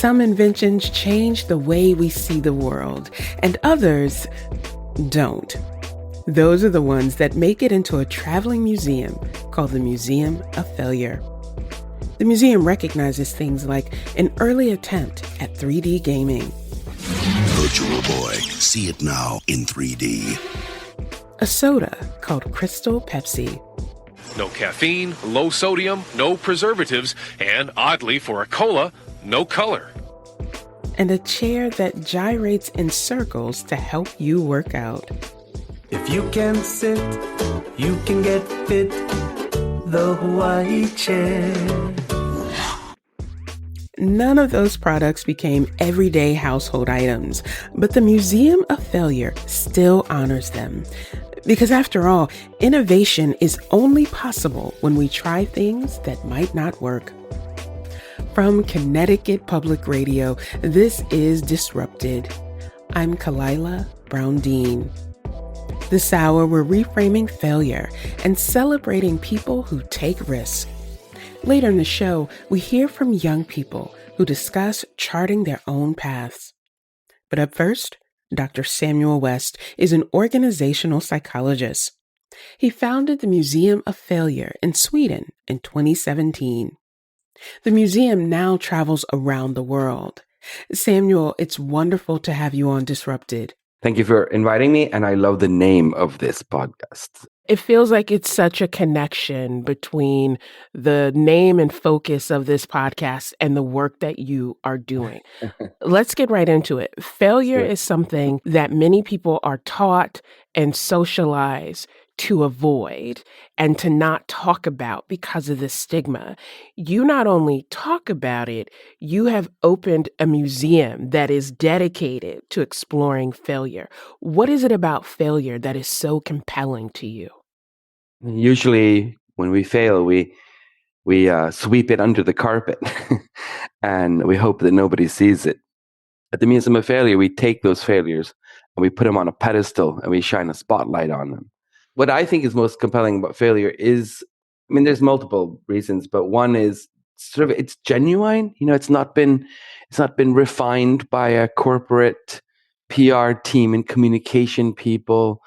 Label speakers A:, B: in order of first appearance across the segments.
A: Some inventions change the way we see the world, and others don't. Those are the ones that make it into a traveling museum called the Museum of Failure. The museum recognizes things like an early attempt at 3D gaming.
B: Virtual Boy, see it now in 3D.
A: A soda called Crystal Pepsi.
C: No caffeine, low sodium, no preservatives, and oddly for a cola, no color.
A: And a chair that gyrates in circles to help you work out.
D: If you can sit, you can get fit. The Hawaii chair.
A: None of those products became everyday household items, but the Museum of Failure still honors them. Because after all, innovation is only possible when we try things that might not work. From Connecticut Public Radio, this is Disrupted. I'm Kalila Brown-Dean. This hour, we're reframing failure and celebrating people who take risks. Later in the show, we hear from young people who discuss charting their own paths. But up first, Dr. Samuel West is an organizational psychologist. He founded the Museum of Failure in Sweden in 2017. The museum now travels around the world. Samuel, it's wonderful to have you on Disrupted.
E: Thank you for inviting me, and I love the name of this podcast.
A: It feels like it's such a connection between the name and focus of this podcast and the work that you are doing. Let's get right into it. Failure is something that many people are taught and socialized to avoid and to not talk about because of the stigma. You not only talk about it, you have opened a museum that is dedicated to exploring failure. What is it about failure that is so compelling to you?
E: Usually when we fail, we sweep it under the carpet and we hope that nobody sees it. At the Museum of Failure, we take those failures and we put them on a pedestal and we shine a spotlight on them. What I think is most compelling about failure is, there's multiple reasons, but one is sort of it's genuine. It's not been refined by a corporate PR team and communication people.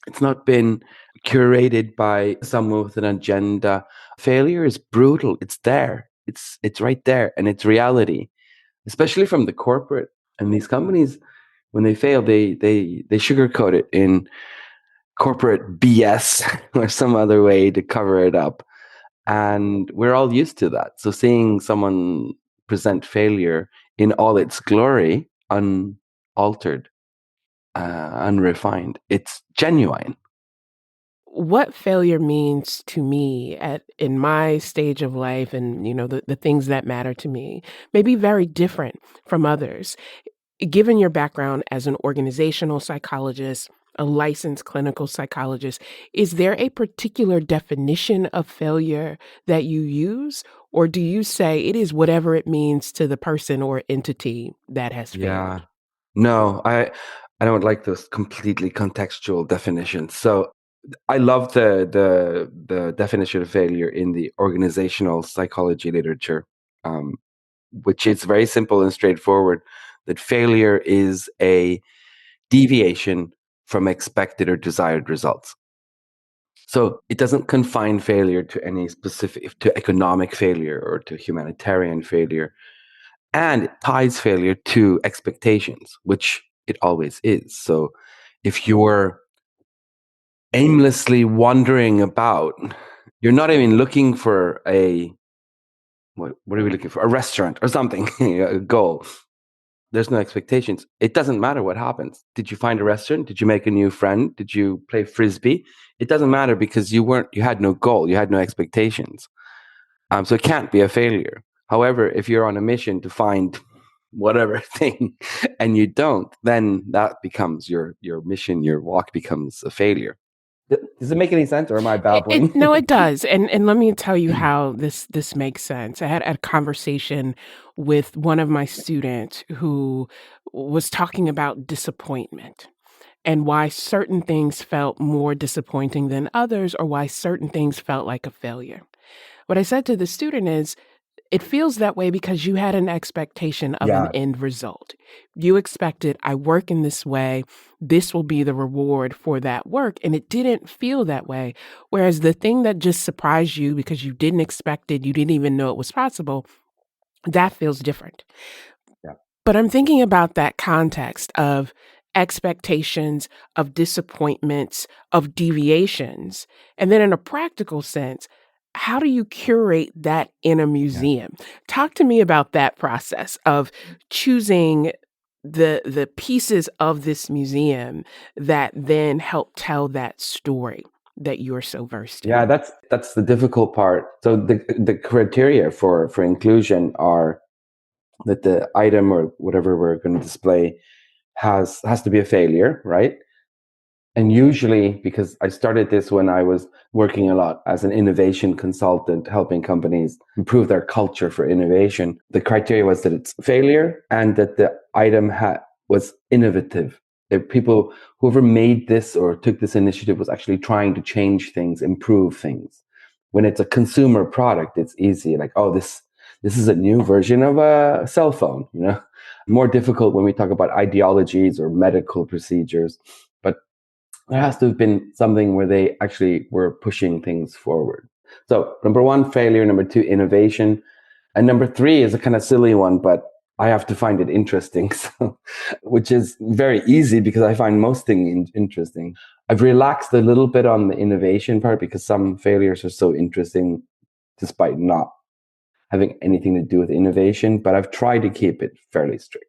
E: It's not been curated by someone with an agenda. Failure is brutal. It's there. It's right there, and it's reality. Especially from the corporate and these companies, when they fail, they sugarcoat it in corporate BS or some other way to cover it up. And we're all used to that. So seeing someone present failure in all its glory, unaltered, unrefined, it's genuine.
A: What failure means to me in my stage of life and, the things that matter to me may be very different from others. Given your background as an organizational psychologist, a licensed clinical psychologist, is there a particular definition of failure that you use? Or do you say it is whatever it means to the person or entity that has failed?
E: Yeah. No, I don't like those completely contextual definitions. So I love the definition of failure in the organizational psychology literature, which is very simple and straightforward, that failure is a deviation from expected or desired results. So it doesn't confine failure to any specific, to economic failure or to humanitarian failure. And it ties failure to expectations, which it always is. So if you're aimlessly wandering about, you're not even looking for what are we looking for? A restaurant or something, a goal. There's no expectations. It doesn't matter what happens. Did you find a restaurant? Did you make a new friend? Did you play Frisbee? It doesn't matter because you had no goal. You had no expectations. So it can't be a failure. However, if you're on a mission to find whatever thing and you don't, then that becomes your mission. Your walk becomes a failure. Does it make any sense, or am I babbling?
A: No, it does. And let me tell you how this makes sense. I had a conversation with one of my students who was talking about disappointment and why certain things felt more disappointing than others, or why certain things felt like a failure. What I said to the student is, It feels that way because you had an expectation of an
E: Yeah.
A: end result. You expected, I work in this way, this will be the reward for that work. And it didn't feel that way. Whereas the thing that just surprised you because you didn't expect it, you didn't even know it was possible, that feels different.
E: Yeah.
A: But I'm thinking about that context of expectations, of disappointments, of deviations. And then in a practical sense, how do you curate that in a
E: Yeah.
A: museum? Talk to me about that process of choosing the pieces of this museum that then help tell that story that you're so versed
E: Yeah,
A: in.
E: that's the difficult part. So the criteria for inclusion are that the item or whatever we're going to display has to be a failure, right? And usually, because I started this when I was working a lot as an innovation consultant, helping companies improve their culture for innovation, the criteria was that it's failure and that the item was innovative. That people, whoever made this or took this initiative, was actually trying to change things, improve things. When it's a consumer product, it's easy. Like, oh, this is a new version of a cell phone. More difficult when we talk about ideologies or medical procedures. But there has to have been something where they actually were pushing things forward. So, number one, failure. Number two, innovation. And number three is a kind of silly one, but I have to find it interesting, so, which is very easy because I find most things interesting. I've relaxed a little bit on the innovation part because some failures are so interesting despite not having anything to do with innovation, but I've tried to keep it fairly strict.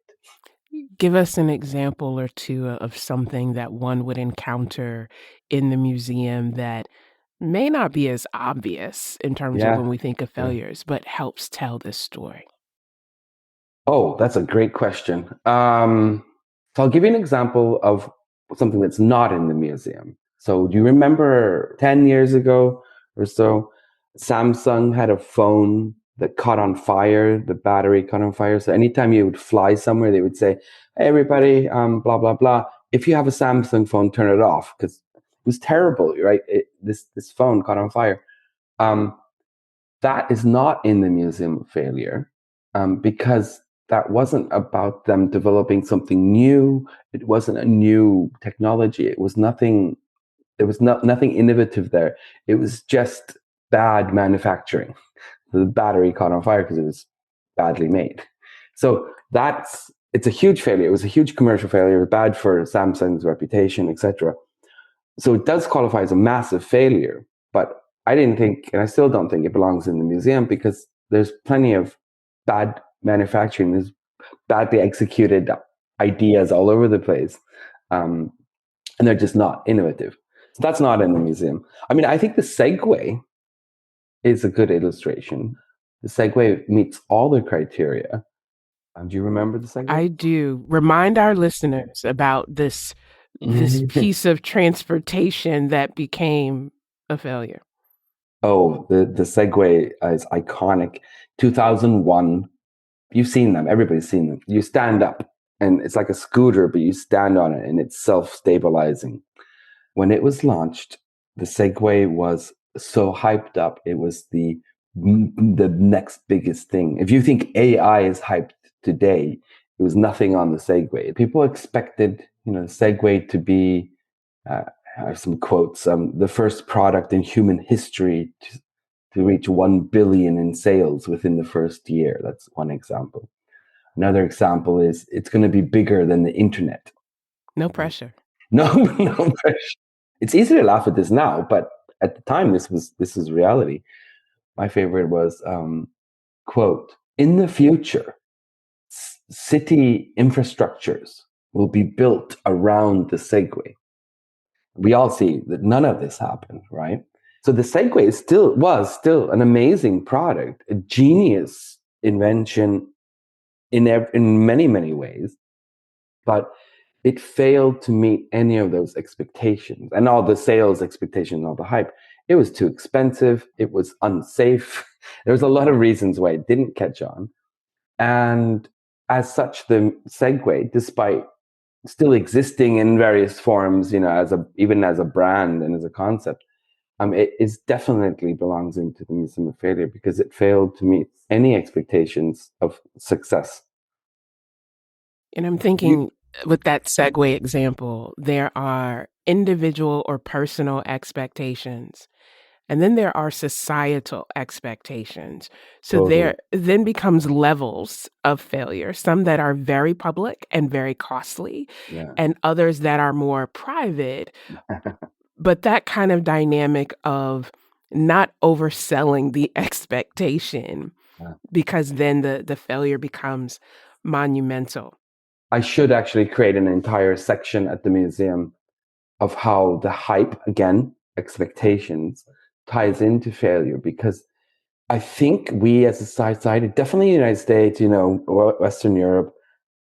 A: Give us an example or two of something that one would encounter in the museum that may not be as obvious in terms of
E: Yeah.
A: when we think of
E: Yeah.
A: failures, but helps tell this story.
E: Oh, that's a great question. So I'll give you an example of something that's not in the museum. So do you remember 10 years ago or so, Samsung had a phone that caught on fire, the battery caught on fire. So anytime you would fly somewhere, they would say, hey, everybody, blah, blah, blah. If you have a Samsung phone, turn it off because it was terrible, right? This phone caught on fire. Um, that is not in the museum of failure because that wasn't about them developing something new. It wasn't a new technology. It was nothing. There was nothing innovative there. It was just bad manufacturing. The battery caught on fire because it was badly made. So it's a huge failure. It was a huge commercial failure. It was bad for Samsung's reputation, etc. So it does qualify as a massive failure, but I didn't think, and I still don't think it belongs in the museum because there's plenty of bad manufacturing. There's badly executed ideas all over the place. And they're just not innovative. So that's not in the museum. I mean, I think the Segway is a good illustration. The Segway meets all the criteria. Do you remember the Segway?
A: I do. Remind our listeners about this piece of transportation that became a failure.
E: Oh, the Segway is iconic. 2001. You've seen them. Everybody's seen them. You stand up and it's like a scooter, but you stand on it and it's self-stabilizing. When it was launched, the Segway was so hyped up. It was the next biggest thing. If you think AI is hyped today, it was nothing on the Segway. People expected, the Segway to be, I have some quotes, the first product in human history to reach 1 billion in sales within the first year. That's one example. Another example is it's going to be bigger than the internet.
A: No pressure.
E: No, no pressure. It's easy to laugh at this now, but at the time, this was reality. My favorite was, quote, in the future, city infrastructures will be built around the Segway. We all see that none of this happened, right? So the Segway was still an amazing product, a genius invention in many, many ways, but it failed to meet any of those expectations and all the sales expectations, all the hype. It was too expensive. It was unsafe. There was a lot of reasons why it didn't catch on. And as such, the Segway, despite still existing in various forms, even as a brand and as a concept, It is definitely belongs into the Museum of Failure because it failed to meet any expectations of success.
A: And I'm
E: You,
A: thinking with that segue example, there are individual or personal expectations, and then there are societal expectations. So
E: totally.
A: there then becomes levels of failure, some that are very public and very costly,
E: Yeah.
A: and others that are more private. But that kind of dynamic of not overselling the expectation
E: Yeah.
A: because then the failure becomes monumental.
E: I should actually create an entire section at the museum of how the hype, again, expectations, ties into failure because I think we as a society, definitely the United States, Western Europe,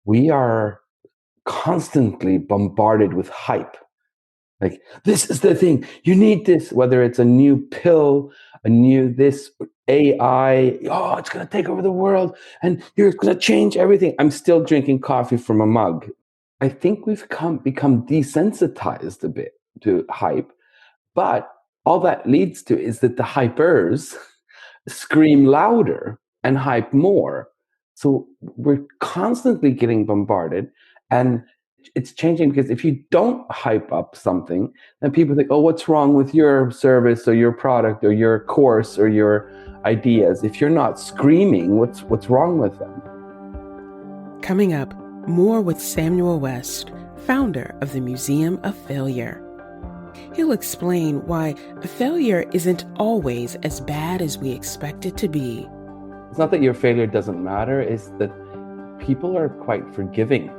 E: we are constantly bombarded with hype. Like, this is the thing, you need this, whether it's a new pill, a new this AI, oh, it's going to take over the world and you're going to change everything. I'm still drinking coffee from a mug. I think we've become desensitized a bit to hype, but all that leads to is that the hypers scream louder and hype more. So we're constantly getting bombarded, and it's changing because if you don't hype up something, then people think, oh, what's wrong with your service or your product or your course or your ideas? If you're not screaming, what's wrong with them?
A: Coming up, more with Samuel West, founder of the Museum of Failure. He'll explain why failure isn't always as bad as we expect it to be.
E: It's not that your failure doesn't matter, it's that people are quite forgiving.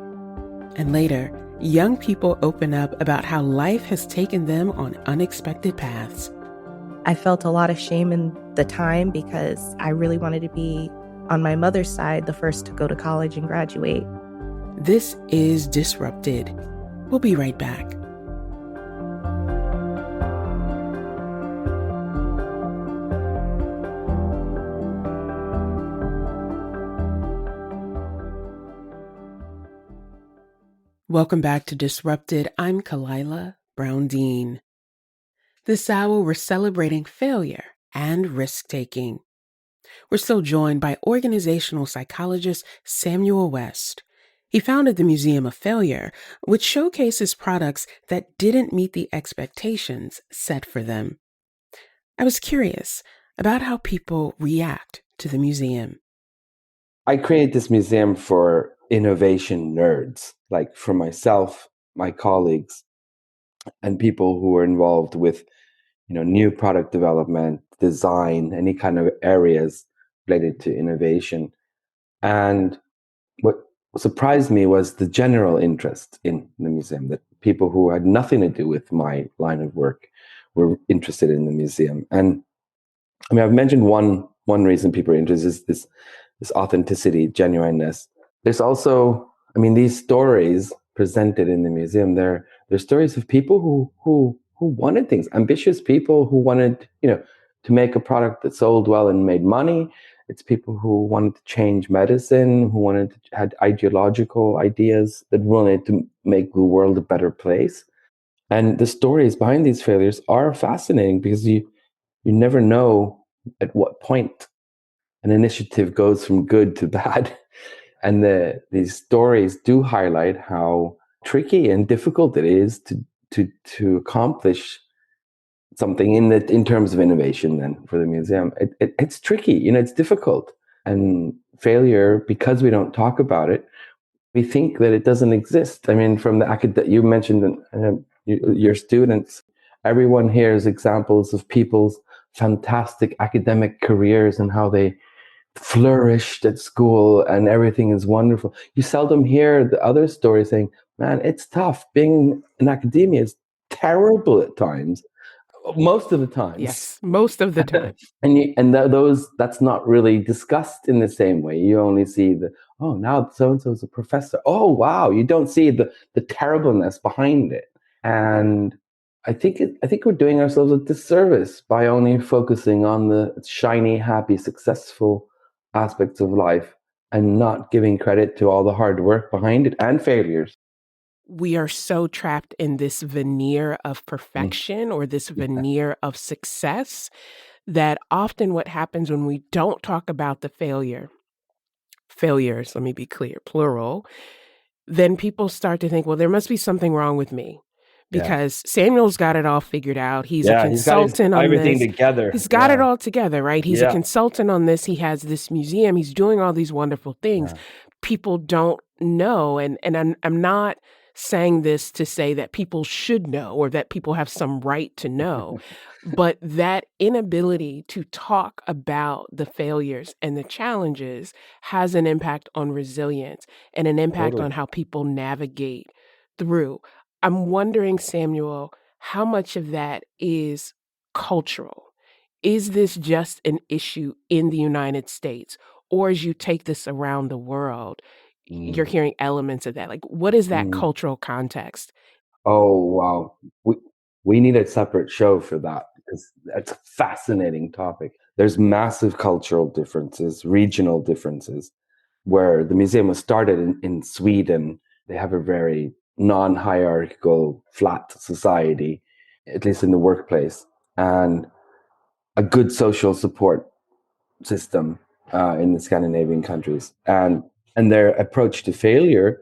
A: And later, young people open up about how life has taken them on unexpected paths.
F: I felt a lot of shame in the time because I really wanted to be, on my mother's side, the first to go to college and graduate.
A: This is Disrupted. We'll be right back. Welcome back to Disrupted. I'm Kalila Brown-Dean. This hour, we're celebrating failure and risk-taking. We're still joined by organizational psychologist Samuel West. He founded the Museum of Failure, which showcases products that didn't meet the expectations set for them. I was curious about how people react to the museum.
E: I created this museum for innovation nerds, like for myself, my colleagues, and people who are involved with, new product development, design, any kind of areas related to innovation. And what surprised me was the general interest in the museum, that people who had nothing to do with my line of work were interested in the museum. And I mean, I've mentioned one reason people are interested is this authenticity, genuineness. There's also, I mean, these stories presented in the museum, they're stories of people who wanted things, ambitious people who wanted, to make a product that sold well and made money. It's people who wanted to change medicine, who had ideological ideas that wanted to make the world a better place. And the stories behind these failures are fascinating because you never know at what point an initiative goes from good to bad. And these stories do highlight how tricky and difficult it is to accomplish something in terms of innovation. Then for the museum, it's tricky. It's difficult, and failure, because we don't talk about it, we think that it doesn't exist. I mean, from the that you mentioned, your students, everyone hears examples of people's fantastic academic careers and how they flourished at school and everything is wonderful. You seldom hear the other story saying, man, it's tough. Being in academia is terrible at times, most of the times.
A: Yes, most of the time.
E: Those, that's not really discussed in the same way. You only see oh, now so-and-so's a professor. Oh, wow. You don't see the terribleness behind it. And I think we're doing ourselves a disservice by only focusing on the shiny, happy, successful aspects of life and not giving credit to all the hard work behind it and failures.
A: we are so trapped in this veneer of perfection or this veneer of success that often what happens when we don't talk about the failures, let me be clear, plural, then people start to think, well, there must be something wrong with me
E: Yeah.
A: because Samuel's got it all figured out. He's a
E: Yeah. He's got his
A: consultant on
E: everything
A: this.
E: together.
A: He's got it all together, right? He's a
E: Yeah.
A: consultant on this. He has this museum. He's doing all these wonderful things.
E: Yeah.
A: People don't know. And I'm not saying this to say that people should know or that people have some right to know, but that inability to talk about the failures and the challenges has an impact on resilience and an impact
E: Totally.
A: on how people navigate through. I'm wondering, Samuel, how much of that is cultural? Is this just an issue in the United States? Or as you take this around the world, you're
E: Mm.
A: hearing elements of that? Like, what is that
E: Mm.
A: cultural context?
E: Oh, wow. We need a separate show for that because it's a fascinating topic. There's massive cultural differences, regional differences, where the museum was started in Sweden. They have a very non-hierarchical, flat society, at least in the workplace, and a good social support system in the Scandinavian countries, and their approach to failure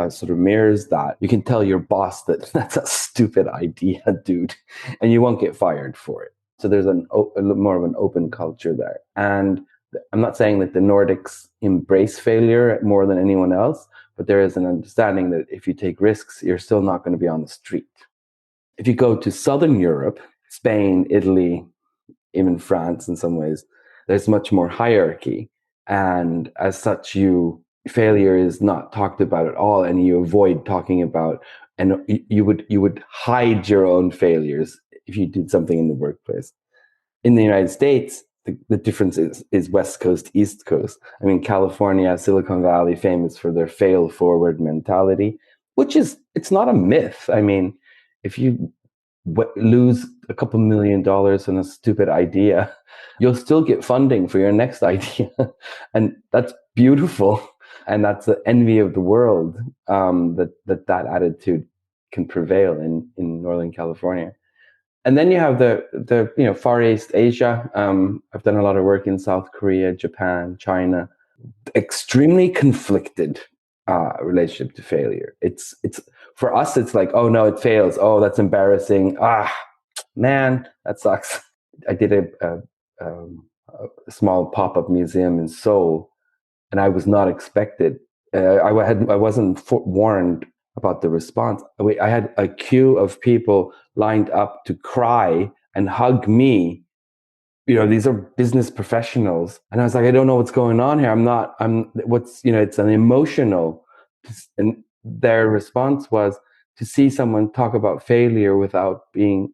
E: sort of mirrors that. You can tell your boss that that's a stupid idea, dude, and you won't get fired for it. So there's a little more of an open culture there, and I'm not saying that the Nordics embrace failure more than anyone else, but there is an understanding that if you take risks, you're still not going to be on the street. If you go to Southern Europe, Spain, Italy, even France in some ways, there's much more hierarchy. And as such, failure is not talked about at all, and you avoid talking about, and you would hide your own failures if you did something in the workplace. In the United States, the difference is West Coast, East Coast. I mean, California, Silicon Valley, famous for their fail forward mentality, it's not a myth. I mean, if you lose a couple $1 million on a stupid idea, you'll still get funding for your next idea. And that's beautiful. And that's the envy of the world, that attitude can prevail in Northern California. And then you have the Far East Asia. I've done a lot of work in South Korea, Japan, China. Extremely conflicted relationship to failure. It's for us. It's like, oh no, it fails. Oh, that's embarrassing. Ah, man, that sucks. I did a small pop-up museum in Seoul, and I was not expected. I wasn't warned about the response. I had a queue of people lined up to cry and hug me. These are business professionals, and I was like, I don't know what's going on here. It's an emotional, and their response was to see someone talk about failure without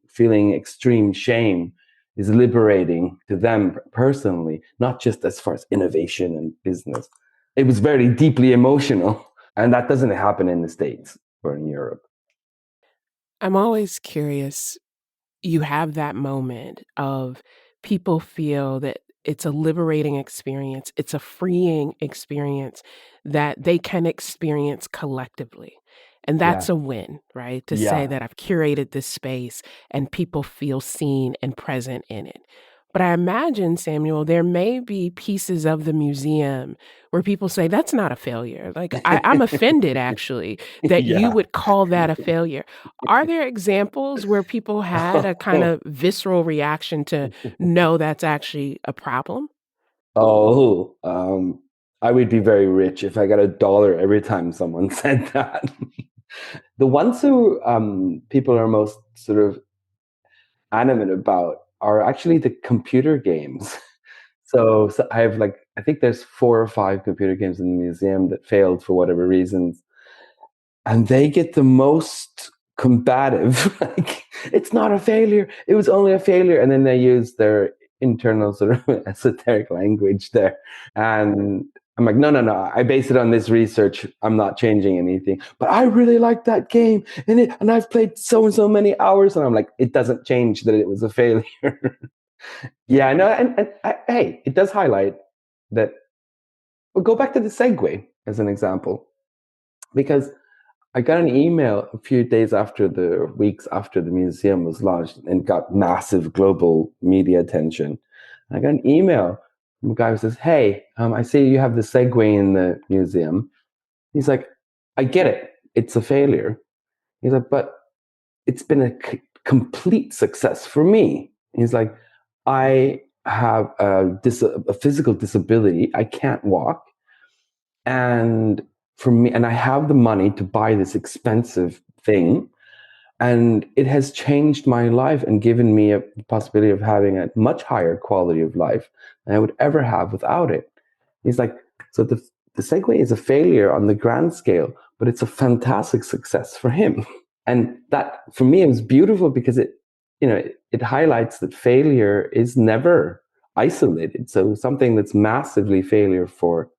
E: feeling extreme shame is liberating to them personally, not just as far as innovation and business. It was very deeply emotional, and that doesn't happen in the States or in Europe.
A: I'm always curious. You have that moment of people feel that it's a liberating experience, it's a freeing experience that they can experience collectively. And
E: Yeah,
A: that's a win, right? To say
E: yeah.
A: that I've curated this space and people feel seen and present in it. But I imagine, Samuel, there may be pieces of the museum where people say, that's not a failure. Like, I'm offended, actually, that you
E: Yeah.
A: would call that a failure. Are there examples where people had a kind of visceral reaction to, no, that's actually a problem?
E: Oh, I would be very rich if I got $1 every time someone said that. The ones who people are most sort of animate about are actually the computer games. So I have I think there's 4 or 5 computer games in the museum that failed for whatever reasons, and they get the most combative. Like, it's not a failure, it was only a failure, and then they use their internal sort of esoteric language there. And I'm like, no, no, no, I base it on this research, I'm not changing anything, but I really like that game, and I've played so and so many hours. And I'm like, it doesn't change that it was a failure. Yeah, no, hey, it does highlight that. We'll go back to the segue as an example, because I got an email a few days weeks after the museum was launched and got massive global media attention. I got an email from a guy who says, "Hey, I see you have the Segway in the museum." He's like, "I get it. It's a failure." He's like, "But it's been a complete success for me." He's like, "I have a physical disability. I can't walk. And for me, and I have the money to buy this expensive thing. And it has changed my life and given me a possibility of having a much higher quality of life than I would ever have without it." He's like, so the Segway is a failure on the grand scale, but it's a fantastic success for him. And that, for me, it was beautiful because it highlights that failure is never isolated. So something that's massively failure for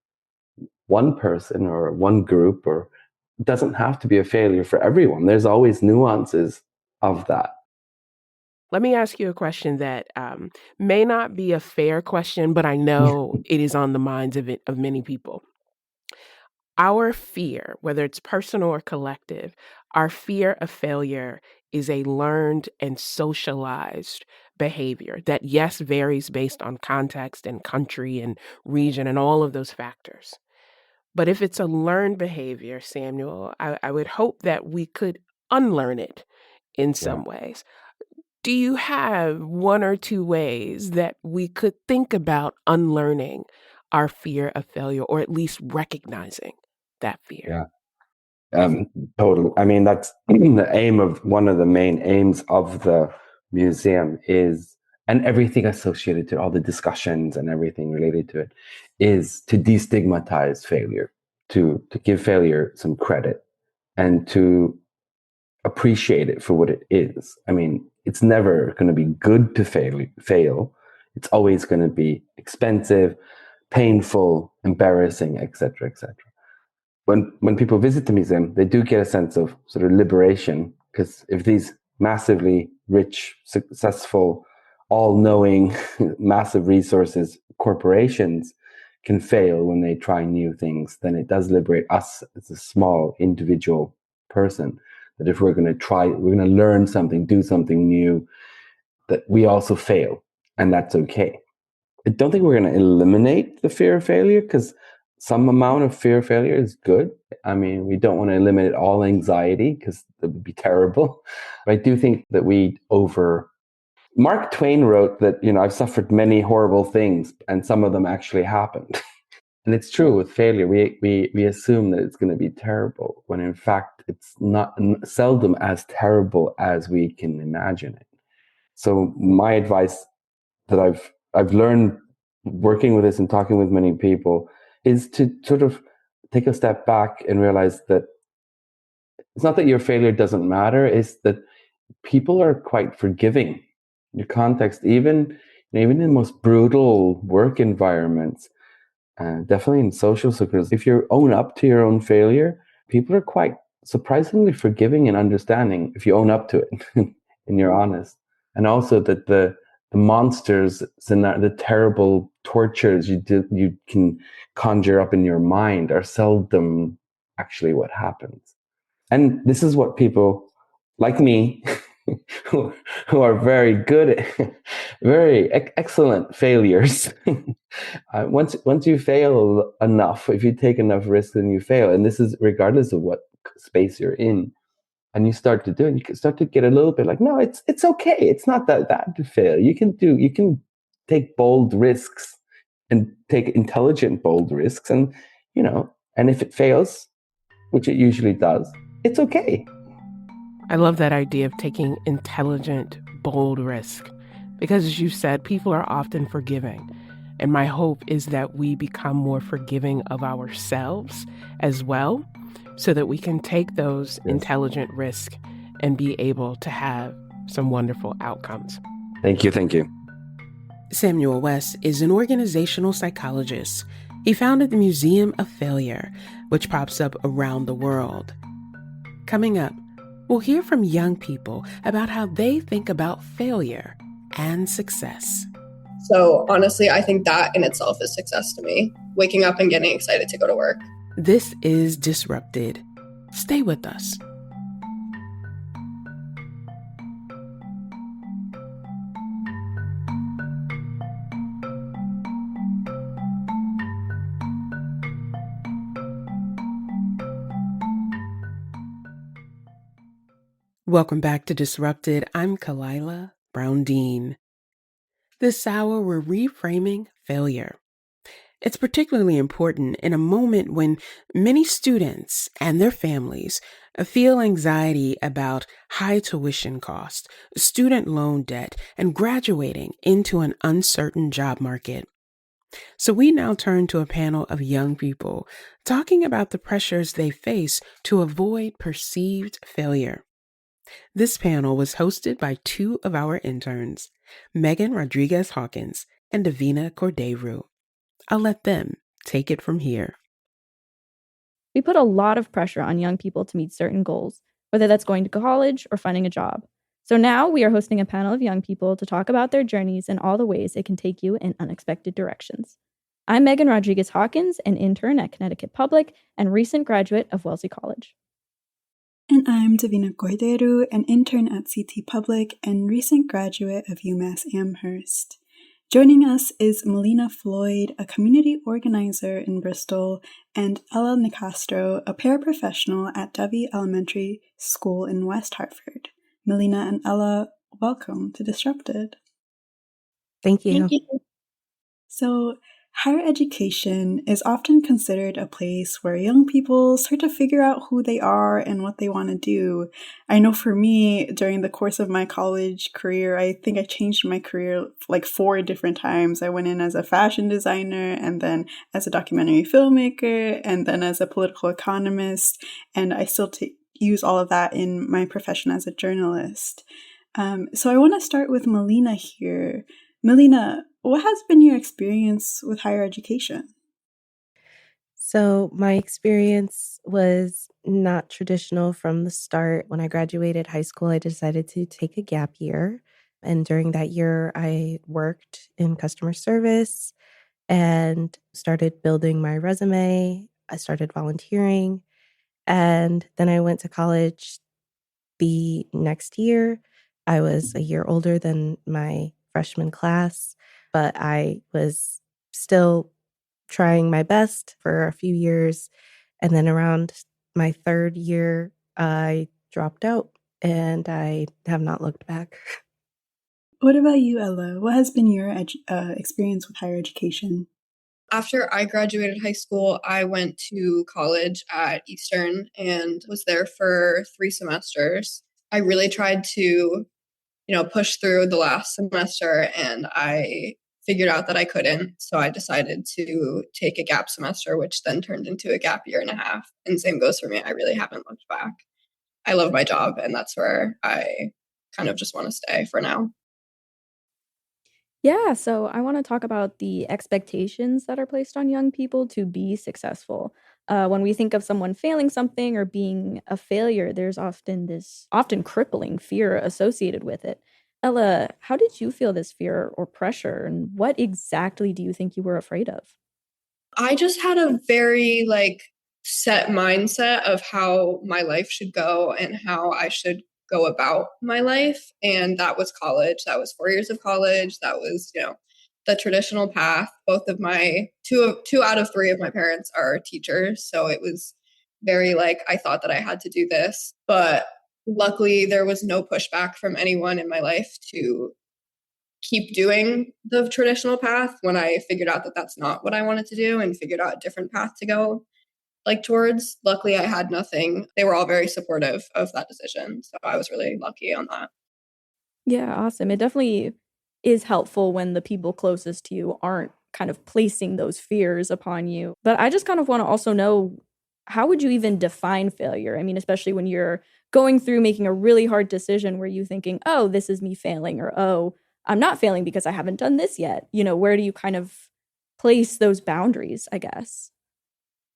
E: one person or one group or doesn't have to be a failure for everyone. There's always nuances of that.
A: Let me ask you a question that may not be a fair question, but I know it is on the minds of many people. Our fear, whether it's personal or collective, our fear of failure is a learned and socialized behavior that, yes, varies based on context and country and region and all of those factors. But if it's a learned behavior, Samuel, I would hope that we could unlearn it in
E: Yeah.
A: some ways. Do you have one or two ways that we could think about unlearning our fear of failure, or at least recognizing that fear?
E: Yeah. Totally. I mean, that's the aim of one of the main aims of the museum is, and everything associated to all the discussions and everything related to it, is to destigmatize failure, to give failure some credit, and to appreciate it for what it is. I mean, it's never going to be good to fail. It's always going to be expensive, painful, embarrassing, etc., etc. When people visit the museum, they do get a sense of sort of liberation, because if these massively rich, successful, all-knowing, massive resources corporations can fail when they try new things, then it does liberate us as a small individual person. That if we're going to try, we're going to learn something, do something new, that we also fail, and that's okay. I don't think we're going to eliminate the fear of failure, because some amount of fear of failure is good. I mean, we don't want to eliminate all anxiety, because that would be terrible. But I do think that Mark Twain wrote that, I've suffered many horrible things and some of them actually happened. And it's true with failure. We assume that it's going to be terrible when in fact it's not, seldom as terrible as we can imagine it. So my advice that I've learned working with this and talking with many people is to sort of take a step back and realize that it's not that your failure doesn't matter, it's that people are quite forgiving. Your context, even in the most brutal work environments, definitely in social circles, if you own up to your own failure, people are quite surprisingly forgiving and understanding if you own up to it and you're honest. And also that the monsters, the terrible tortures you can conjure up in your mind are seldom actually what happens. And this is what people like me, who are very good, very excellent failures. Once you fail enough, if you take enough risks, then you fail. And this is regardless of what space you're in. And you start to do it, you can start to get a little bit like, no, it's okay. It's not that bad to fail. You can take bold risks and take intelligent, bold risks. And, and if it fails, which it usually does, it's okay.
A: I love that idea of taking intelligent, bold risk, because as you said, people are often forgiving. And my hope is that we become more forgiving of ourselves as well, so that we can take those intelligent risks and be able to have some wonderful outcomes.
E: Thank you.
A: Samuel West is an organizational psychologist. He founded the Museum of Failure, which pops up around the world. Coming up, we'll hear from young people about how they think about failure and success.
G: So honestly, I think that in itself is success to me. Waking up and getting excited to go to work.
A: This is Disrupted. Stay with us. Welcome back to Disrupted. I'm Kalila Brown-Dean. This hour, we're reframing failure. It's particularly important in a moment when many students and their families feel anxiety about high tuition costs, student loan debt, and graduating into an uncertain job market. So we now turn to a panel of young people talking about the pressures they face to avoid perceived failure. This panel was hosted by two of our interns, Megan Rodriguez-Hawkins and Davina Cordeiro. I'll let them take it from here.
H: We put a lot of pressure on young people to meet certain goals, whether that's going to college or finding a job. So now we are hosting a panel of young people to talk about their journeys and all the ways it can take you in unexpected directions. I'm Megan Rodriguez-Hawkins, an intern at Connecticut Public and recent graduate of Wellesley College.
I: And I'm Davina Cordeiro, an intern at CT Public and recent graduate of UMass Amherst. Joining us is Melina Floyd, a community organizer in Bristol, and Ella Nicastro, a paraprofessional at Duffy Elementary School in West Hartford. Melina and Ella, welcome to Disrupted.
F: Thank you.
G: Thank you.
I: So, higher education is often considered a place where young people start to figure out who they are and what they want to do. I know for me, during the course of my college career, I think I changed my career like 4 different times. I went in as a fashion designer, and then as a documentary filmmaker, and then as a political economist, and I still use all of that in my profession as a journalist. So I want to start with Melina here. Melina, what has been your experience with higher education?
F: So my experience was not traditional from the start. When I graduated high school, I decided to take a gap year. And during that year, I worked in customer service and started building my resume. I started volunteering. And then I went to college the next year. I was a year older than my freshman class, but I was still trying my best for a few years. And then around my 3rd year, I dropped out and I have not looked back.
I: What about you, Ella? What has been your experience with higher education?
G: After I graduated high school, I went to college at Eastern and was there for 3 semesters. I really tried to, push through the last semester, and I figured out that I couldn't. So I decided to take a gap semester, which then turned into a gap year and a half. And same goes for me. I really haven't looked back. I love my job, and that's where I kind of just want to stay for now.
H: Yeah, so I want to talk about the expectations that are placed on young people to be successful. When we think of someone failing something or being a failure, there's often this crippling fear associated with it. Ella, how did you feel this fear or pressure, and what exactly do you think you were afraid of?
G: I just had a very set mindset of how my life should go and how I should go about my life. And that was college. That was 4 years of college. That was, the traditional path. Both of my two out of 3 of my parents are teachers. So it was very I thought that I had to do this. But luckily there was no pushback from anyone in my life to keep doing the traditional path when I figured out that that's not what I wanted to do and figured out a different path to go towards. Luckily, I had nothing. They were all very supportive of that decision. So I was really lucky on that.
H: Yeah, awesome. It definitely is helpful when the people closest to you aren't kind of placing those fears upon you. But I just kind of want to also know, how would you even define failure? I mean, especially when you're going through making a really hard decision where you're thinking, oh, this is me failing, or oh, I'm not failing because I haven't done this yet. Where do you kind of place those boundaries, I guess?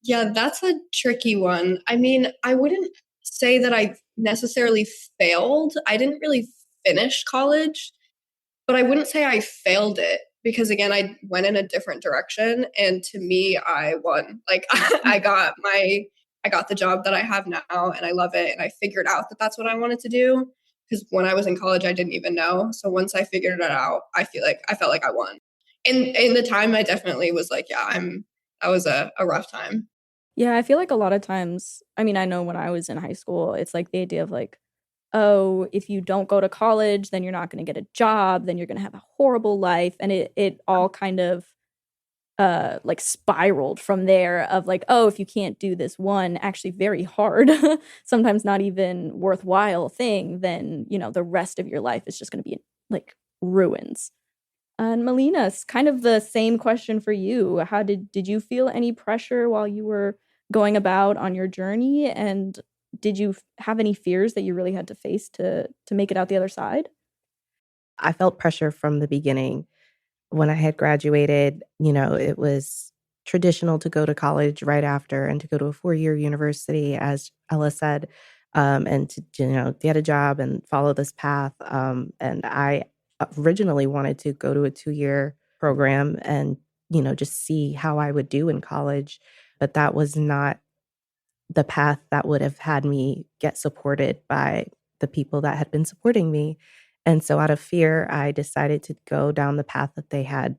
G: Yeah, that's a tricky one. I mean, I wouldn't say that I necessarily failed. I didn't really finish college, but I wouldn't say I failed it because, again, I went in a different direction. And to me, I won. I got my I got the job that I have now and I love it. And I figured out that that's what I wanted to do. Because when I was in college, I didn't even know. So once I figured it out, I felt like I won. And in the time, I definitely was like, yeah, that was a rough time.
H: Yeah, I feel like a lot of times, I mean, I know when I was in high school, it's like the idea of like, oh, if you don't go to college, then you're not going to get a job, then you're going to have a horrible life. And it all kind of like spiraled from there of like, oh, if you can't do this one actually very hard, sometimes not even worthwhile thing, then, you know, the rest of your life is just going to be like ruins. And Melina, it's kind of the same question for you. How did you feel any pressure while you were going about on your journey? And did you have any fears that you really had to face to make it out the other side?
F: I felt pressure from the beginning. When I had graduated, it was traditional to go to college right after and to go to a 4-year university, as Ella said, and to, get a job and follow this path. And I originally wanted to go to a 2-year program and, just see how I would do in college. But that was not the path that would have had me get supported by the people that had been supporting me. And so out of fear, I decided to go down the path that they had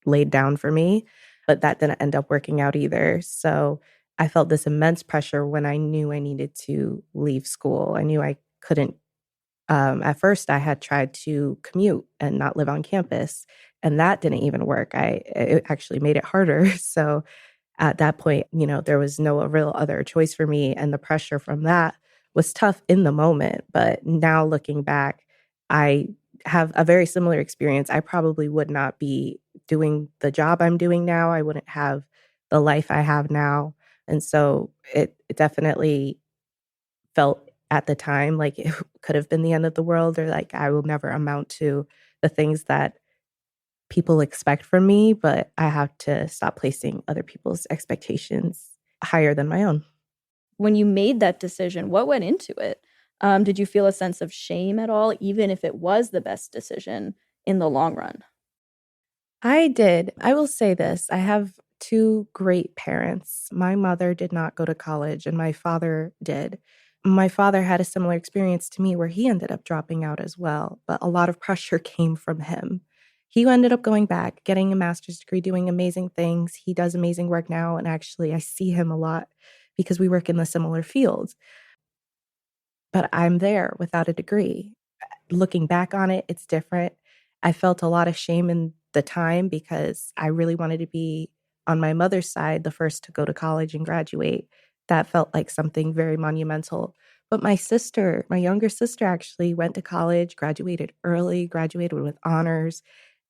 F: laid down for me, but that didn't end up working out either. So I felt this immense pressure when I knew I needed to leave school. I knew I couldn't. At first, I had tried to commute and not live on campus, and that didn't even work. It actually made it harder. So at that point, there was no real other choice for me. And the pressure from that was tough in the moment. But now looking back, I have a very similar experience. I probably would not be doing the job I'm doing now. I wouldn't have the life I have now. And so it definitely felt at the time like it could have been the end of the world, or like I will never amount to the things that people expect from me, but I have to stop placing other people's expectations higher than my own.
H: When you made that decision, what went into it? Did you feel a sense of shame at all, even if it was the best decision in the long run?
F: I did. I will say this. I have 2 great parents. My mother did not go to college and my father did. My father had a similar experience to me where he ended up dropping out as well, but a lot of pressure came from him. He ended up going back, getting a master's degree, doing amazing things. He does amazing work now, and actually I see him a lot because we work in the similar fields. But I'm there without a degree. Looking back on it, it's different. I felt a lot of shame in the time because I really wanted to be on my mother's side, the first to go to college and graduate. That felt like something very monumental. But my younger sister actually went to college, graduated early, graduated with honors.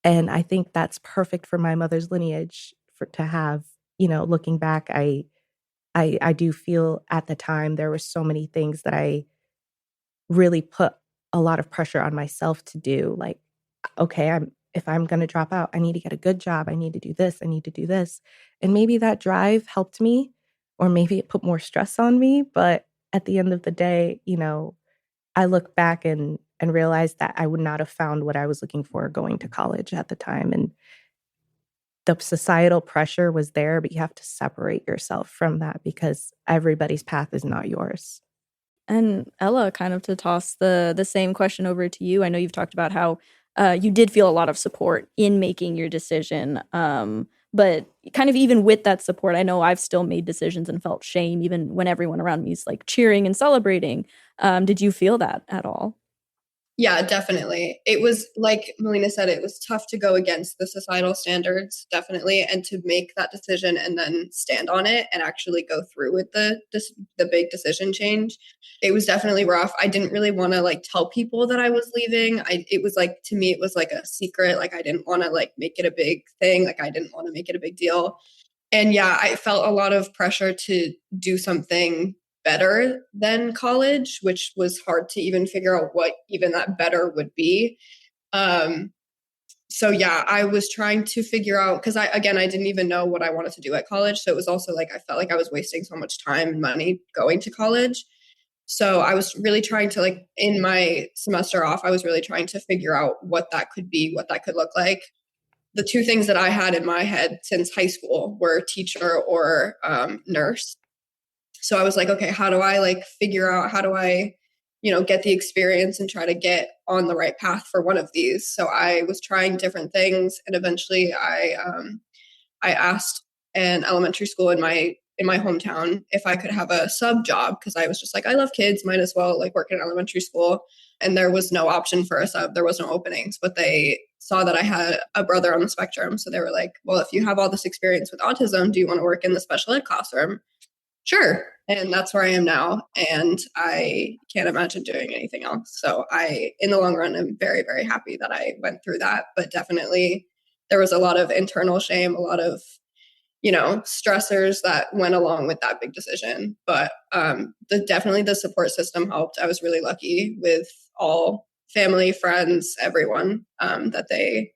F: And I think that's perfect for my mother's lineage to have, looking back, I do feel at the time there were so many things that I really put a lot of pressure on myself to do. Like, okay, if I'm going to drop out, I need to get a good job. I need to do this. I need to do this. And maybe that drive helped me, or maybe it put more stress on me. But at the end of the day, I look back and realize that I would not have found what I was looking for going to college at the time. And the societal pressure was there, but you have to separate yourself from that because everybody's path is not yours.
H: And Ella, kind of to toss the same question over to you. I know you've talked about how you did feel a lot of support in making your decision. But kind of even with that support, I know I've still made decisions and felt shame even when everyone around me is like cheering and celebrating. Did you feel that at all?
G: Yeah, definitely. It was like Melina said, it was tough to go against the societal standards, definitely, and to make that decision and then stand on it and actually go through with the big decision change. It was definitely rough. I didn't really want to like tell people that I was leaving. It was like, to me, it was like a secret. Like I didn't want to like make it a big thing. Like I didn't want to make it a big deal. And yeah, I felt a lot of pressure to do something better than college, which was hard to even figure out what even that better would be. So yeah, I was trying to figure out, because I didn't even know what I wanted to do at college. So it was also like, I felt like I was wasting so much time and money going to college. So I was really trying to, like, in my semester off, I was really trying to figure out what that could be, what that could look like. The 2 things that I had in my head since high school were teacher or nurse. So I was like, okay, how do I like figure out, how do I, get the experience and try to get on the right path for one of these? So I was trying different things, and eventually I asked an elementary school in my hometown if I could have a sub job, because I was just like, I love kids, might as well like work in elementary school. And there was no option for a sub. There was no openings, but they saw that I had a brother on the spectrum. So they were like, well, if you have all this experience with autism, do you want to work in the special ed classroom? Sure. And that's where I am now. And I can't imagine doing anything else. So in the long run, I'm very, very happy that I went through that. But definitely there was a lot of internal shame, a lot of, stressors that went along with that big decision. But definitely the support system helped. I was really lucky with all family, friends, everyone, that they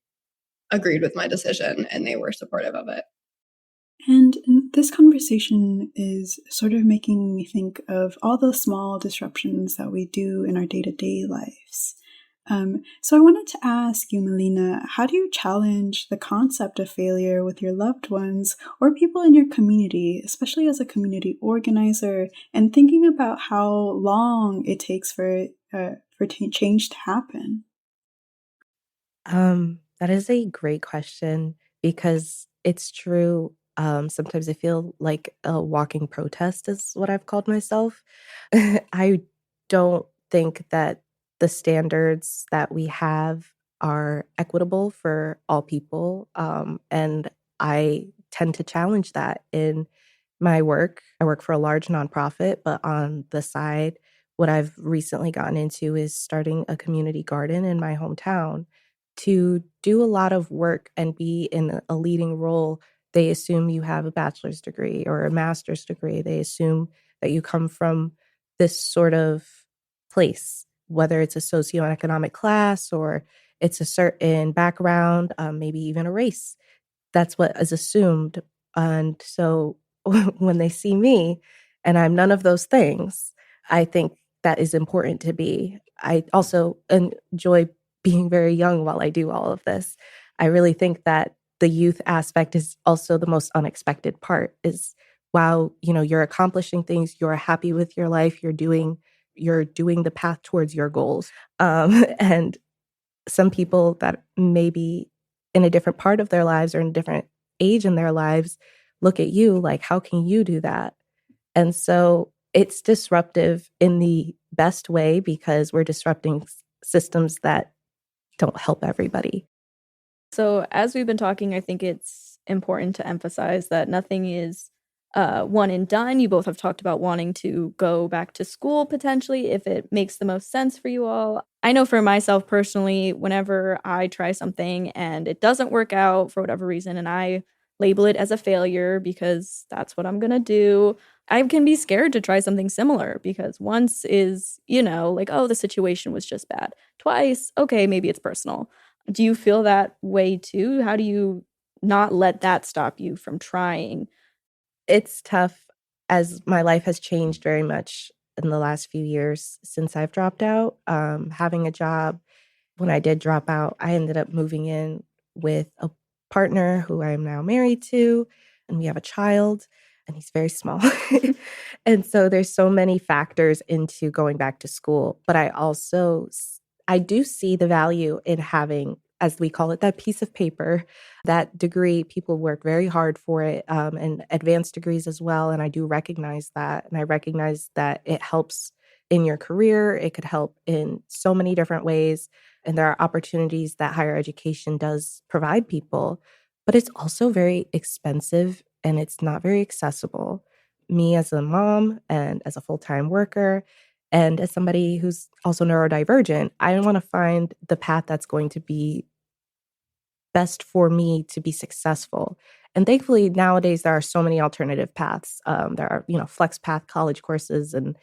G: agreed with my decision and they were supportive of it.
I: And this conversation is sort of making me think of all the small disruptions that we do in our day-to-day lives. So I wanted to ask you, Melina, how do you challenge the concept of failure with your loved ones or people in your community, especially as a community organizer, and thinking about how long it takes for change to happen?
F: That is a great question because it's true. Sometimes I feel like a walking protest is what I've called myself. I don't think that the standards that we have are equitable for all people. And I tend to challenge that in my work. I work for a large nonprofit, but on the side, what I've recently gotten into is starting a community garden in my hometown to do a lot of work and be in a leading role. They assume you have a bachelor's degree or a master's degree. They assume that you come from this sort of place, whether it's a socioeconomic class or it's a certain background, maybe even a race. That's what is assumed. And so when they see me and I'm none of those things, I think that is important to be. I also enjoy being very young while I do all of this. I really think that the youth aspect is also the most unexpected part is while, you're accomplishing things, you're happy with your life, you're doing the path towards your goals. And some people that may be in a different part of their lives or in a different age in their lives look at you like, how can you do that? And so it's disruptive in the best way because we're disrupting systems that don't help everybody.
H: So as we've been talking, I think it's important to emphasize that nothing is one and done. You both have talked about wanting to go back to school potentially if it makes the most sense for you all. I know for myself personally, whenever I try something and it doesn't work out for whatever reason, and I label it as a failure because that's what I'm going to do, I can be scared to try something similar because once is, like, oh, the situation was just bad. Twice, okay, maybe it's personal. Do you feel that way too? How do you not let that stop you from trying?
F: It's tough as my life has changed very much in the last few years since I've dropped out. Having a job, when I did drop out, I ended up moving in with a partner who I am now married to, and we have a child, and he's very small. And so there's so many factors into going back to school. But I do see the value in having, as we call it, that piece of paper, that degree. People work very hard for it, and advanced degrees as well. And I do recognize that. And I recognize that it helps in your career. It could help in so many different ways. And there are opportunities that higher education does provide people, but it's also very expensive and it's not very accessible. Me as a mom and as a full-time worker and as somebody who's also neurodivergent, I want to find the path that's going to be best for me to be successful. And thankfully, nowadays, there are so many alternative paths. There are, flex path college courses and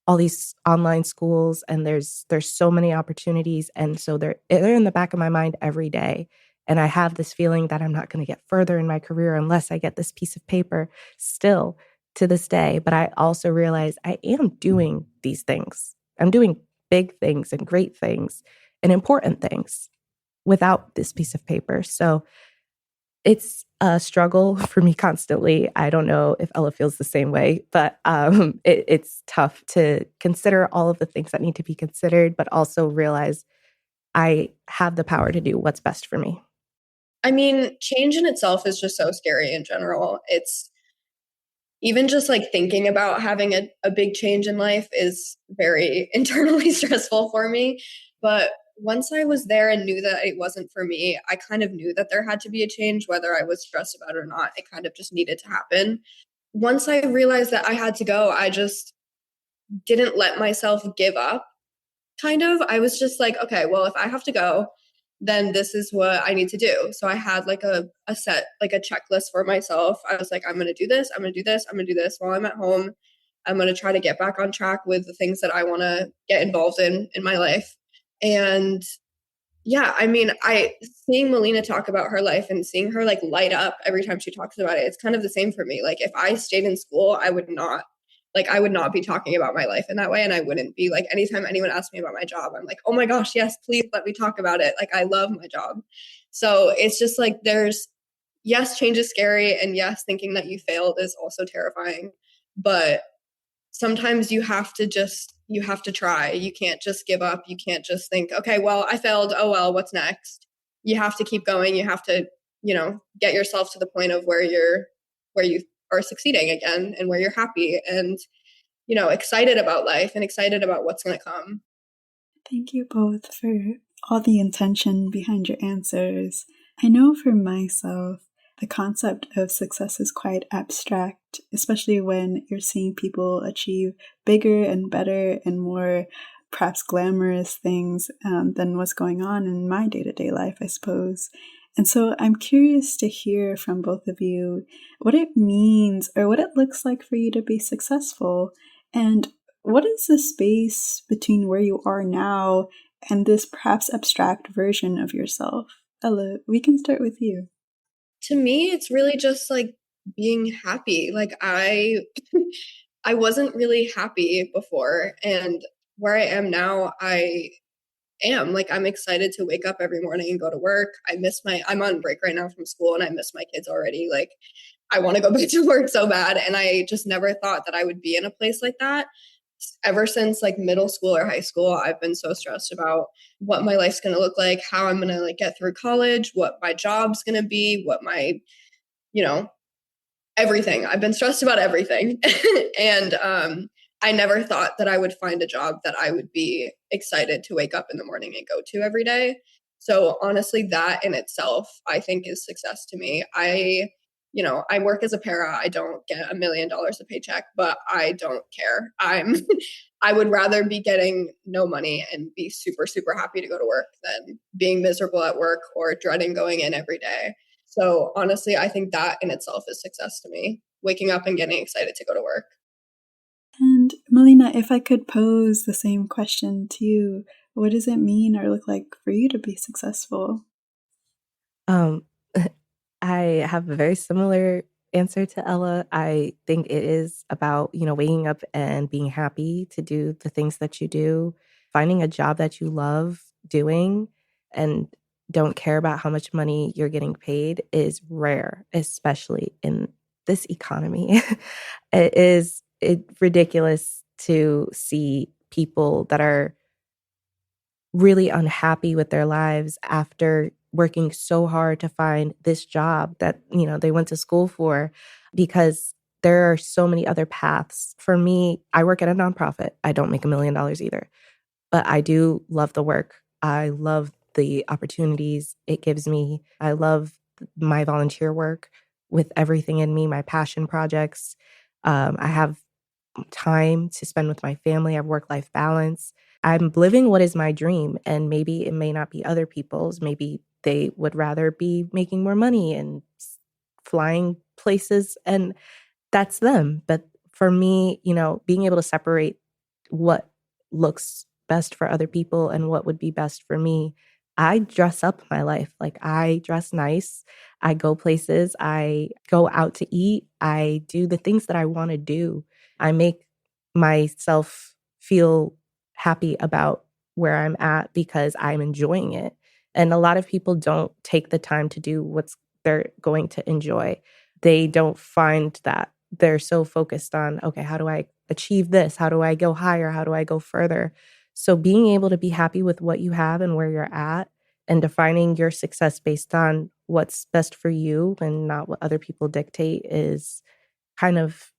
F: all these online schools, and there's so many opportunities. And so they're in the back of my mind every day. And I have this feeling that I'm not going to get further in my career unless I get this piece of paper still to this day. But I also realize I am doing these things. I'm doing big things and great things and important things without this piece of paper. So It's a struggle for me constantly. I don't know if Ella feels the same way, but it's tough to consider all of the things that need to be considered, but also realize I have the power to do what's best for me.
G: I mean, change in itself is just so scary in general. It's even just like thinking about having a big change in life is very internally stressful for me. But once I was there and knew that it wasn't for me, I kind of knew that there had to be a change, whether I was stressed about it or not. It kind of just needed to happen. Once I realized that I had to go, I just didn't let myself give up. Kind of. I was just like, okay, well, if I have to go, then this is what I need to do. So I had like a set, like a checklist for myself. I was like, I'm going to do this. I'm going to do this. I'm going to do this while I'm at home. I'm going to try to get back on track with the things that I want to get involved in my life. And yeah, I mean, seeing Melina talk about her life and seeing her like light up every time she talks about it, it's kind of the same for me. Like if I stayed in school, I would not be talking about my life in that way. And I wouldn't be like, anytime anyone asks me about my job, I'm like, oh my gosh, yes, please let me talk about it. Like I love my job. So it's just like yes, change is scary. And yes, thinking that you failed is also terrifying. But sometimes you have to try. You can't just give up. You can't just think, okay, well, I failed. Oh, well, what's next? You have to keep going. You have to, get yourself to the point of where you are succeeding again and where you're happy and, excited about life and excited about what's going to come.
I: Thank you both for all the intention behind your answers. I know for myself, the concept of success is quite abstract, especially when you're seeing people achieve bigger and better and more perhaps glamorous things than what's going on in my day-to-day life, I suppose. And so I'm curious to hear from both of you what it means or what it looks like for you to be successful. And what is the space between where you are now and this perhaps abstract version of yourself? Ella, we can start with you.
G: To me, it's really just like being happy. Like I wasn't really happy before, and where I am now, I am like, I'm excited to wake up every morning and go to work. I'm on break right now from school and I miss my kids already. Like I want to go back to work so bad. And I just never thought that I would be in a place like that. Ever since like middle school or high school, I've been so stressed about what my life's going to look like, how I'm going to like get through college, what my job's going to be, what my, everything. I've been stressed about everything. And I never thought that I would find a job that I would be excited to wake up in the morning and go to every day. So honestly, that in itself, I think is success to me. I work as a para. I don't get $1 million a paycheck, but I don't care. I would rather be getting no money and be super, super happy to go to work than being miserable at work or dreading going in every day. So honestly, I think that in itself is success to me, waking up and getting excited to go to work.
I: And Melina, if I could pose the same question to you, what does it mean or look like for you to be successful?
F: I have a very similar answer to Ella. I think it is about, waking up and being happy to do the things that you do, finding a job that you love doing and don't care about how much money you're getting paid is rare, especially in this economy. It's ridiculous to see people that are really unhappy with their lives after working so hard to find this job that, they went to school for, because there are so many other paths. For me, I work at a nonprofit. I don't make $1 million either, but I do love the work. I love the opportunities it gives me. I love my volunteer work with everything in me, my passion projects. I have time to spend with my family. I have work-life balance. I'm living what is my dream, and maybe it may not be other people's. Maybe they would rather be making more money and flying places, and that's them. But for me, being able to separate what looks best for other people and what would be best for me, I dress up my life. Like I dress nice. I go places. I go out to eat. I do the things that I want to do. I make myself feel happy about where I'm at because I'm enjoying it. And a lot of people don't take the time to do what's they're going to enjoy. They don't find that. They're so focused on, okay, how do I achieve this? How do I go higher? How do I go further? So being able to be happy with what you have and where you're at and defining your success based on what's best for you and not what other people dictate is kind of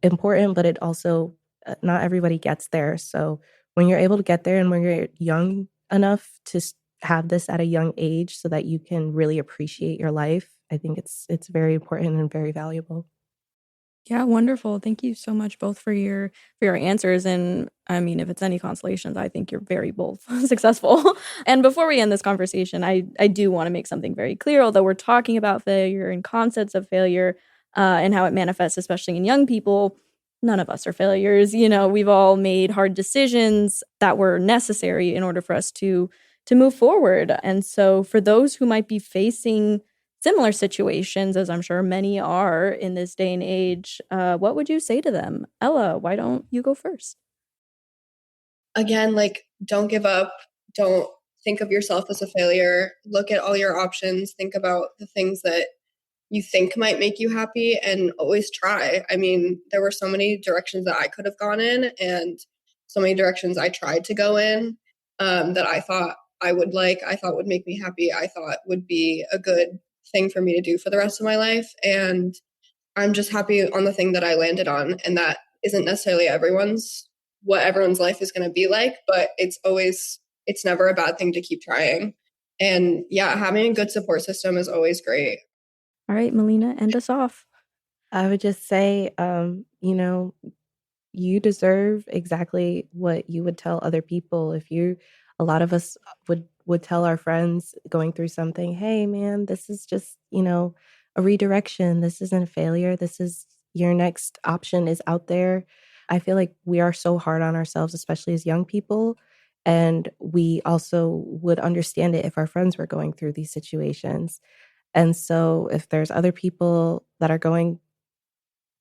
F: important, but it also, not everybody gets there. So when you're able to get there and when you're young enough to have this at a young age so that you can really appreciate your life, I think it's very important and very valuable.
H: Yeah, wonderful. Thank you so much both for your answers. And I mean, if it's any consolations, I think you're very both successful. And before we end this conversation, I do want to make something very clear. Although we're talking about failure and concepts of failure and how it manifests, especially in young people, none of us are failures. You know, we've all made hard decisions that were necessary in order for us to move forward. And so for those who might be facing similar situations, as I'm sure many are in this day and age, what would you say to them? Ella, why don't you go first?
G: Again, like, don't give up. Don't think of yourself as a failure. Look at all your options. Think about the things that you think might make you happy and always try. I mean, there were so many directions that I could have gone in and so many directions I tried to go in that I thought I thought would make me happy. I thought would be a good thing for me to do for the rest of my life. And I'm just happy on the thing that I landed on. And that isn't necessarily what everyone's life is going to be like, but it's never a bad thing to keep trying. And yeah, having a good support system is always great.
H: All right, Melina, end us off.
F: I would just say, you deserve exactly what you would tell other people. A lot of us would tell our friends going through something, hey man, this is just, a redirection. This isn't a failure. This is your next option is out there. I feel like we are so hard on ourselves, especially as young people. And we also would understand it if our friends were going through these situations. And so if there's other people that are going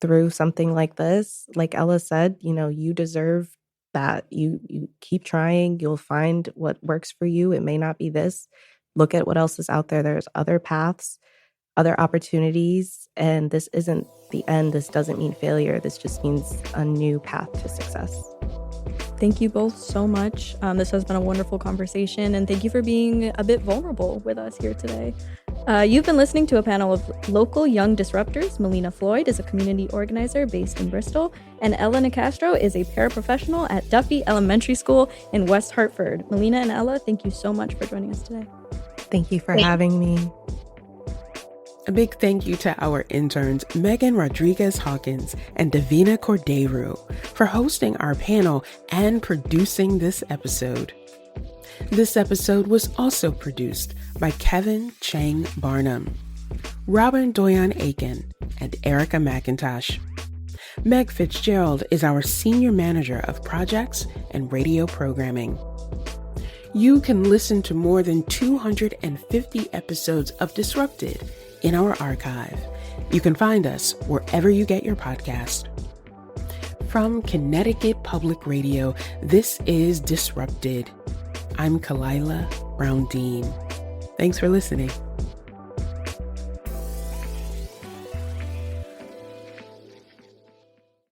F: through something like this, like Ella said, you deserve that. You keep trying, you'll find what works for you. It may not be this. Look at what else is out there. There's other paths, other opportunities, and this isn't the end. This doesn't mean failure. This just means a new path to success.
H: Thank you both so much. This has been a wonderful conversation, and thank you for being a bit vulnerable with us here today. You've been listening to a panel of local young disruptors. Melina Floyd is a community organizer based in Bristol, and Ella Nicastro is a paraprofessional at Duffy Elementary School in West Hartford. Melina and Ella, thank you so much for joining us today.
F: Thank you for having me.
A: A big thank you to our interns, Megan Rodriguez-Hawkins and Davina Cordeiro, for hosting our panel and producing this episode. This episode was also produced by Kevin Chang Barnum, Robin Doyon Aiken, and Erica McIntosh. Meg Fitzgerald is our Senior Manager of Projects and Radio Programming. You can listen to more than 250 episodes of Disrupted in our archive. You can find us wherever you get your podcast. From Connecticut Public Radio, this is Disrupted. I'm Kalila Brown-Dean. Thanks for listening.